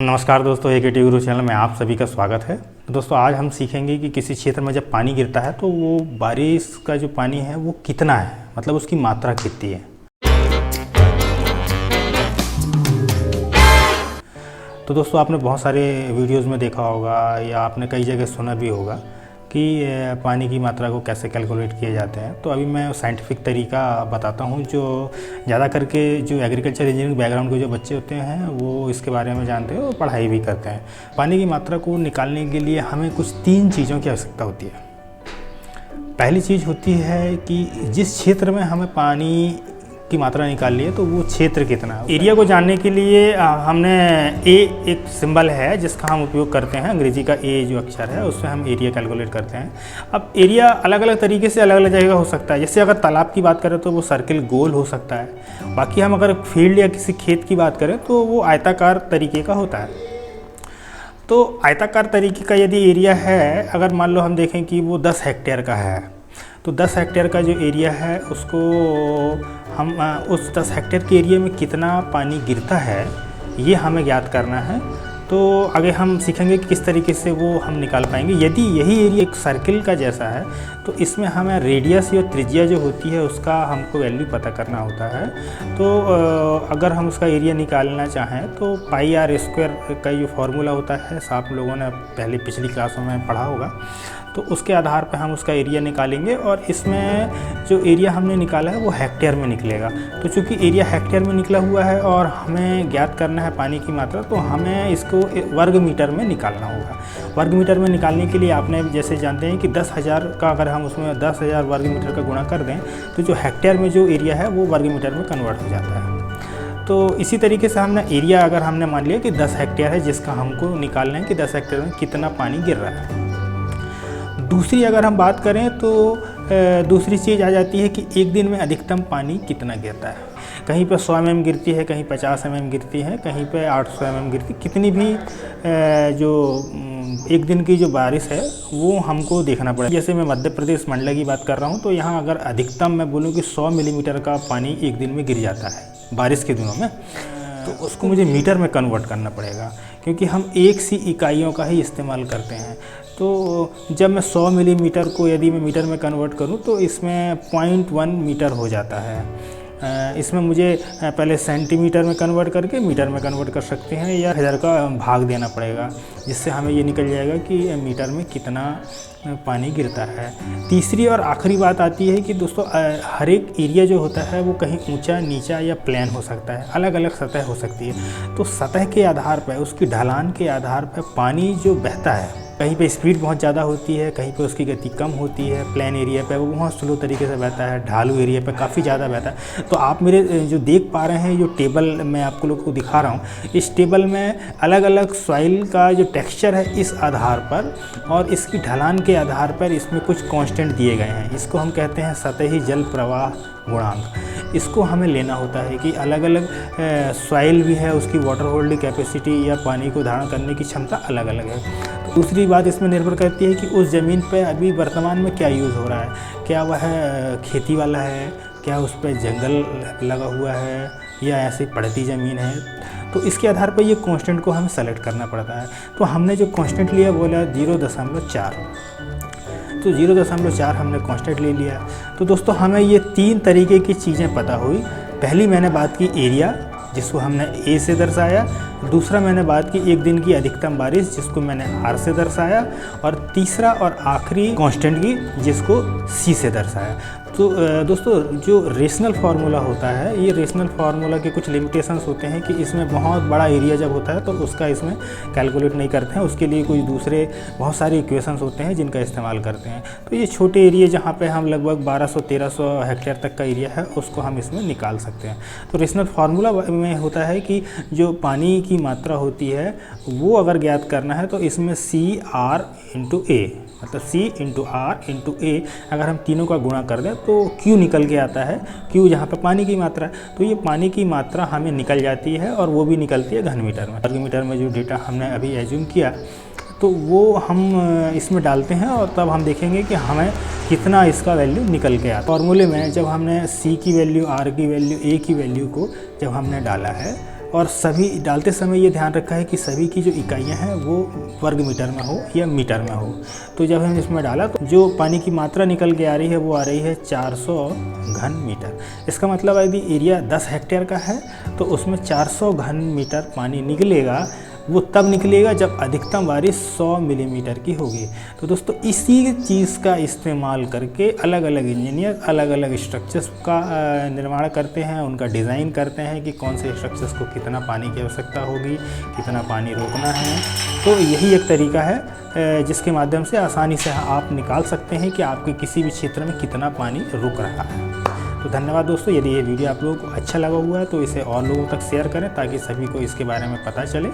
नमस्कार दोस्तों, एकेटी गुरु चैनल में आप सभी का स्वागत है। दोस्तों आज हम सीखेंगे कि किसी क्षेत्र में जब पानी गिरता है तो वो बारिश का जो पानी है वो कितना है, मतलब उसकी मात्रा कितनी है। तो दोस्तों आपने बहुत सारे वीडियोस में देखा होगा या आपने कई जगह सुना भी होगा कि पानी की मात्रा को कैसे कैलकुलेट किए जाते हैं। तो अभी मैं साइंटिफिक तरीका बताता हूँ जो ज़्यादा करके जो एग्रीकल्चर इंजीनियरिंग बैकग्राउंड के जो बच्चे होते हैं वो इसके बारे में जानते हैं और पढ़ाई भी करते हैं। पानी की मात्रा को निकालने के लिए हमें कुछ 3 चीज़ों की आवश्यकता होती है। पहली चीज़ होती है कि जिस क्षेत्र में हमें पानी की मात्रा निकालनी है तो वो क्षेत्र कितना है। एरिया को जानने के लिए हमने एक सिंबल है जिसका हम उपयोग करते हैं, अंग्रेजी का ए जो अक्षर है उससे हम एरिया कैलकुलेट करते हैं। अब एरिया अलग अलग तरीके से अलग अलग जगह हो सकता है। जैसे अगर तालाब की बात करें तो वो सर्किल गोल हो सकता है। बाकी हम अगर फील्ड या किसी खेत की बात करें तो वो आयताकार तरीके का होता है। तो आयताकार तरीके का यदि एरिया है, अगर मान लो हम देखें कि वो 10 हेक्टेयर का है तो 10 हेक्टेयर का जो एरिया है उसको हम उस 10 हेक्टेयर के एरिया में कितना पानी गिरता है ये हमें ज्ञात करना है। तो आगे हम सीखेंगे कि किस तरीके से वो हम निकाल पाएंगे। यदि यही एरिया एक सर्किल का जैसा है तो इसमें हमें रेडियस या त्रिज्या जो होती है उसका हमको वैल्यू पता करना होता है। तो अगर हम उसका एरिया निकालना चाहें तो पाई आर स्क्वायर का जो फार्मूला होता है आप लोगों ने पहले पिछली क्लासों में पढ़ा होगा, तो उसके आधार पर हम उसका एरिया निकालेंगे और इसमें जो एरिया हमने निकाला है वो हेक्टेयर में निकलेगा। तो चूँकि एरिया हेक्टेयर में निकला हुआ है और हमें ज्ञात करना है पानी की मात्रा, तो हमें इसको वर्ग मीटर में निकालना होगा। वर्ग मीटर में निकालने के लिए आपने जैसे जानते हैं कि 10,000 का अगर हम उसमें 10,000 वर्ग मीटर का गुणा कर दें तो जो हेक्टेयर में जो एरिया है वो वर्ग मीटर में कन्वर्ट हो जाता है। तो इसी तरीके से हमने एरिया अगर हमने मान लिया कि 10 हेक्टेयर है जिसका हमको निकालना है कि 10 हेक्टेयर में कितना पानी गिर रहा है। दूसरी अगर हम बात करें तो दूसरी चीज़ आ जाती है कि एक दिन में अधिकतम पानी कितना गिरता है। कहीं पे 100 mm गिरती है, कहीं 50 mm गिरती है, कहीं पे 800 mm गिरती है। कितनी भी जो एक दिन की जो बारिश है वो हमको देखना पड़ेगा। जैसे मैं मध्य प्रदेश मंडला की बात कर रहा हूँ तो यहाँ अगर अधिकतम मैं बोलूँ कि 100 मिलीमीटर का पानी एक दिन में गिर जाता है बारिश के दिनों में, तो उसको मुझे मीटर में कन्वर्ट करना पड़ेगा क्योंकि हम एक सी इकाइयों का ही इस्तेमाल करते हैं। तो जब मैं 100 मिलीमीटर को यदि मैं मीटर में कन्वर्ट करूं तो इसमें 0.1 मीटर हो जाता है। इसमें मुझे पहले सेंटीमीटर में कन्वर्ट करके मीटर में कन्वर्ट कर सकते हैं या 1000 का भाग देना पड़ेगा, जिससे हमें ये निकल जाएगा कि मीटर में कितना पानी गिरता है। तीसरी और आखिरी बात आती है कि दोस्तों हर एक एरिया जो होता है वो कहीं ऊंचा, नीचा या प्लेन हो सकता है, अलग अलग सतह हो सकती है। तो सतह के आधार पर, उसकी ढलान के आधार पर पानी जो बहता है, कहीं पे स्पीड बहुत ज़्यादा होती है, कहीं पे उसकी गति कम होती है। प्लेन एरिया पे वो बहुत स्लो तरीके से बहता है, ढालू एरिया पे काफ़ी ज़्यादा बहता है। तो आप मेरे जो देख पा रहे हैं जो टेबल मैं आपको लोग को दिखा रहा हूँ, इस टेबल में अलग अलग सॉइल का जो टेक्सचर है इस आधार पर और इसकी ढलान के आधार पर इसमें कुछ कांस्टेंट दिए गए हैं। इसको हम कहते हैं सतही जल प्रवाह गुणांक। इसको हमें लेना होता है कि अलग अलग सॉइल भी है, उसकी वाटर होल्डिंग कैपेसिटी या पानी को धारण करने की क्षमता अलग अलग है। दूसरी बात इसमें निर्भर करती है कि उस ज़मीन पे अभी वर्तमान में क्या यूज़ हो रहा है, क्या वह खेती वाला है, क्या उस पर जंगल लगा हुआ है या ऐसी पड़ती ज़मीन है। तो इसके आधार पर ये कांस्टेंट को हमें सेलेक्ट करना पड़ता है। तो हमने जो कांस्टेंट लिया बोला 0.4, तो 0.4 हमने कांस्टेंट ले लिया। तो दोस्तों हमें ये 3 तरीके की चीज़ें पता हुई। पहली मैंने बात की एरिया, जिसको हमने ए से दर्शाया। दूसरा मैंने बात की एक दिन की अधिकतम बारिश, जिसको मैंने आर से दर्शाया। और तीसरा और आखिरी कांस्टेंट की, जिसको सी से दर्शाया। तो दोस्तों जो रेशनल फार्मूला होता है, ये रेशनल फार्मूला के कुछ लिमिटेशंस होते हैं कि इसमें बहुत बड़ा एरिया जब होता है तो उसका इसमें कैलकुलेट नहीं करते हैं। उसके लिए कुछ दूसरे बहुत सारे इक्वेशंस होते हैं जिनका इस्तेमाल करते हैं। तो ये छोटे एरिया जहाँ पे हम लगभग 1200-1300 हेक्टेयर तक का एरिया है उसको हम इसमें निकाल सकते हैं। तो रेशनल फार्मूला में होता है कि जो पानी की मात्रा होती है वो अगर ज्ञात करना है तो इसमें CR/A, मतलब C/R/A अगर हम तीनों का गुणा कर दें तो Q निकल के आता है। Q जहाँ पे पानी की मात्रा है, तो ये पानी की मात्रा हमें निकल जाती है और वो भी निकलती है घन मीटर में। वर्ग मीटर में जो डेटा हमने अभी एज्यूम किया तो वो हम इसमें डालते हैं और तब हम देखेंगे कि हमें कितना इसका वैल्यू निकल के आता है। फार्मूले में जब हमने C की वैल्यू, R की वैल्यू, A की वैल्यू को जब हमने डाला है और सभी डालते समय ये ध्यान रखा है कि सभी की जो इकाइयाँ हैं वो वर्ग मीटर में हो या मीटर में हो। तो जब हमने इसमें डाला तो जो पानी की मात्रा निकल के आ रही है वो आ रही है 400 घन मीटर। इसका मतलब यदि एरिया 10 हेक्टेयर का है तो उसमें 400 घन मीटर पानी निकलेगा। वो तब निकलेगा जब अधिकतम बारिश 100 मिलीमीटर की होगी। तो दोस्तों इसी चीज़ का इस्तेमाल करके अलग अलग इंजीनियर अलग अलग स्ट्रक्चर्स का निर्माण करते हैं, उनका डिज़ाइन करते हैं कि कौन से स्ट्रक्चर्स को कितना पानी की आवश्यकता होगी, कितना पानी रोकना है। तो यही एक तरीका है जिसके माध्यम से आसानी से आप निकाल सकते हैं कि आपके किसी भी क्षेत्र में कितना पानी रुक रहा है। तो धन्यवाद दोस्तों। यदि ये वीडियो आप लोगों को अच्छा लगा हुआ है तो इसे और लोगों तक शेयर करें ताकि सभी को इसके बारे में पता चले।